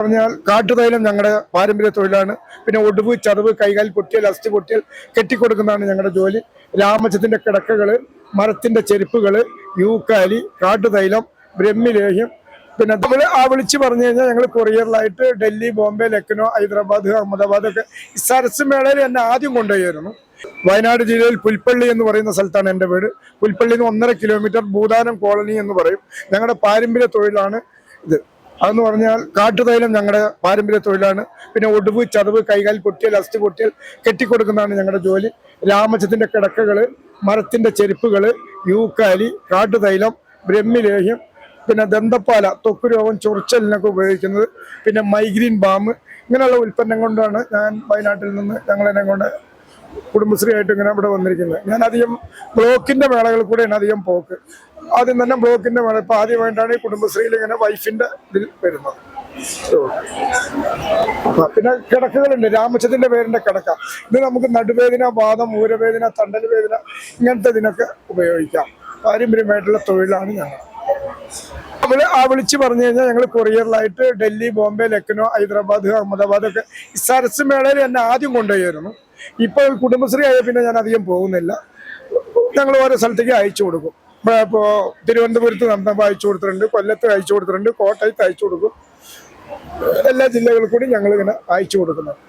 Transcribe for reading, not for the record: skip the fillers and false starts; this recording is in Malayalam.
പറഞ്ഞാൽ കാട്ടുതൈലം ഞങ്ങളുടെ പാരമ്പര്യ തൊഴിലാണ്. പിന്നെ ഒടിവ്, ചതവ്, കൈകാൽ പൊട്ടിയൽ, അസ്ഥി പൊട്ടിയൽ കെട്ടിക്കൊടുക്കുന്നതാണ് ഞങ്ങളുടെ ജോലി. രാമച്ചത്തിന്റെ കിടക്കകള്, മരത്തിന്റെ ചെരുപ്പുകള്, യൂക്കാലി, കാട്ടുതൈലം, ബ്രഹ്മിലേഹ്യം. പിന്നെ നമ്മൾ വിളിച്ച് പറഞ്ഞു കഴിഞ്ഞാൽ ഞങ്ങൾ കൊറിയറിലായിട്ട് ഡൽഹി, ബോംബെ, ലക്നോ, ഹൈദരാബാദ്, അഹമ്മദാബാദ് ഒക്കെ സരസ് മേളയിൽ എന്നെ ആദ്യം കൊണ്ടുപോയിരുന്നു. വയനാട് ജില്ലയിൽ പുൽപ്പള്ളി എന്ന് പറയുന്ന സ്ഥലത്താണ് എൻ്റെ വീട്. പുൽപ്പള്ളിയിൽ നിന്ന് 1.5 കിലോമീറ്റർ ഭൂതാനം കോളനി എന്ന് പറയും. ഞങ്ങളുടെ പാരമ്പര്യ തൊഴിലാണ് ഇത്. അതെന്ന് പറഞ്ഞാൽ കാട്ടുതൈലം ഞങ്ങളുടെ പാരമ്പര്യ തൊഴിലാണ്. പിന്നെ ഒടിവ്, ചതവ്, കൈകാൽ പൊട്ടിയൽ, അസ്ഥി പൊട്ടിയൽ കെട്ടിക്കൊടുക്കുന്നതാണ് ഞങ്ങളുടെ ജോലി. രാമച്ചത്തിന്റെ കിടക്കകള്, മരത്തിന്റെ ചെരുപ്പുകള്, യൂക്കാലി, കാട്ടുതൈലം, ബ്രഹ്മിലേഹ്യം, പിന്നെ ദന്തപ്പാല, ത്വക്ക് രോഗം, ചൊറിച്ചലിനൊക്കെ ഉപയോഗിക്കുന്നത്. പിന്നെ മൈഗ്രീൻ ബാം, ഇങ്ങനെയുള്ള ഉൽപ്പന്നം കൊണ്ടാണ് ഞാൻ വയനാട്ടിൽ നിന്ന് ഞങ്ങളെന്നെ കൊണ്ട് കുടുംബശ്രീ ആയിട്ട് ഇങ്ങനെ ഇവിടെ വന്നിരിക്കുന്നത്. ഞാൻ അധികം ബ്ലോക്കിന്റെ മേളകളിൽ കൂടെയാണ് അധികം പോക്ക്. ആദ്യം തന്നെ ബ്ലോക്കിന്റെ മേള, ഇപ്പൊ ആദ്യമായിട്ടാണ് ഈ കുടുംബശ്രീയിൽ ഇങ്ങനെ വൈഫിന്റെ ഇതിൽ വരുന്നത്. പിന്നെ കിടക്കുകളുണ്ട്, രാമച്ചത്തിന്റെ പേരിന്റെ കിടക്ക. ഇത് നമുക്ക് നടുവേദന, വാദം, ഊരവേദന, തണ്ടൽ വേദന ഇങ്ങനത്തെ ഇതിനൊക്കെ ഉപയോഗിക്കാം. പാരമ്പര്യമായിട്ടുള്ള തൊഴിലാണ് ഞങ്ങൾ. നമ്മള് വിളിച്ച് പറഞ്ഞു കഴിഞ്ഞാൽ ഞങ്ങൾ കൊറിയറിലായിട്ട് ഡൽഹി, ബോംബെ, ലക്നോ, ഹൈദരാബാദ്, അഹമ്മദാബാദ് ഒക്കെ സരസ് മേളയിൽ എന്നെ ആദ്യം കൊണ്ടുപോയിരുന്നു. ഇപ്പോൾ കുടുംബശ്രീ ആയ പിന്നെ ഞാൻ അധികം പോകുന്നില്ല. ഞങ്ങൾ ഓരോ സ്ഥലത്തേക്ക് അയച്ചു കൊടുക്കും. ഇപ്പോൾ തിരുവനന്തപുരത്ത് നടന്നപ്പോൾ അയച്ചു കൊടുത്തിട്ടുണ്ട്, കൊല്ലത്ത് അയച്ചു കൊടുത്തിട്ടുണ്ട്, കോട്ടയത്ത് അയച്ചു കൊടുക്കും. എല്ലാ ജില്ലകളിൽ കൂടി ഞങ്ങളിങ്ങനെ അയച്ചു കൊടുക്കുന്നുണ്ട്.